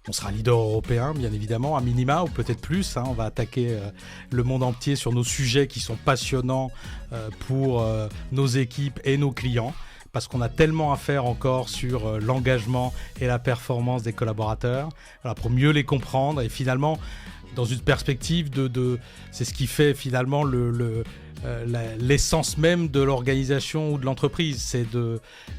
On sera leader européen, bien évidemment, à minima, ou peut-être plus. On va attaquer le monde entier sur nos sujets qui sont passionnants pour nos équipes et nos clients, parce qu'on a tellement à faire encore sur l'engagement et la performance des collaborateurs, voilà, pour mieux les comprendre et finalement, dans une perspective c'est ce qui fait finalement l'essence même de l'organisation ou de l'entreprise.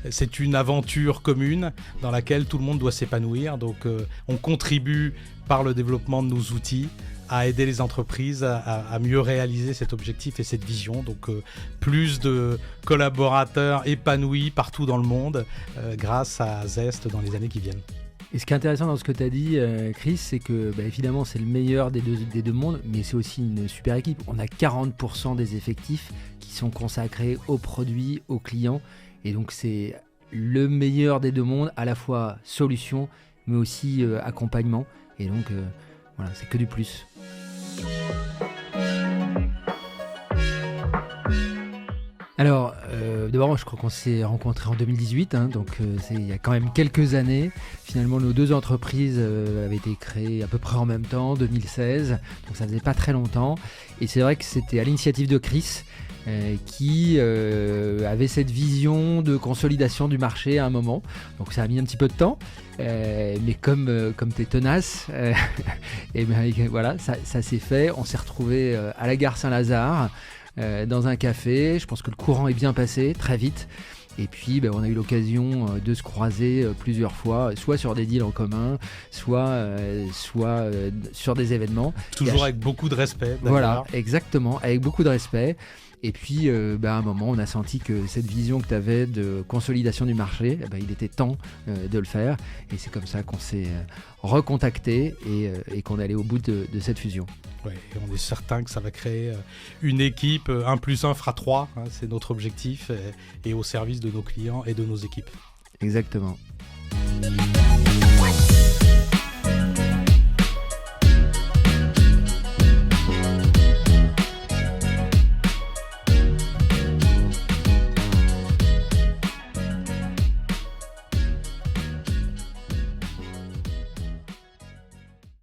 C'est une aventure commune dans laquelle tout le monde doit s'épanouir. Donc on contribue par le développement de nos outils à aider les entreprises à mieux réaliser cet objectif et cette vision. Donc plus de collaborateurs épanouis partout dans le monde grâce à Zest dans les années qui viennent. Et ce qui est intéressant dans ce que tu as dit, Chris, c'est que évidemment c'est le meilleur des deux mondes, mais c'est aussi une super équipe. On a 40% des effectifs qui sont consacrés aux produits, aux clients, et donc c'est le meilleur des deux mondes, à la fois solution, mais aussi accompagnement. Et donc voilà, c'est que du plus. Alors, d'abord, je crois qu'on s'est rencontrés en 2018, donc c'est il y a quand même quelques années. Finalement, nos deux entreprises avaient été créées à peu près en même temps, 2016, donc ça faisait pas très longtemps. Et c'est vrai que c'était à l'initiative de Chris qui avait cette vision de consolidation du marché à un moment. Donc ça a mis un petit peu de temps, mais comme t'es tenace, et voilà, ça s'est fait. On s'est retrouvés à la gare Saint-Lazare, dans un café. Je pense que le courant est bien passé très vite. Et puis on a eu l'occasion de se croiser plusieurs fois, soit sur des deals en commun, soit sur des événements. Toujours avec beaucoup de respect. D'ailleurs. Voilà, exactement, avec beaucoup de respect. Et puis, à un moment, on a senti que cette vision que tu avais de consolidation du marché, il était temps de le faire. Et c'est comme ça qu'on s'est recontacté et qu'on est allé au bout de cette fusion. Ouais, et on est certain que ça va créer une équipe 1 + 1 fera 3, c'est notre objectif, et au service de nos clients et de nos équipes. Exactement.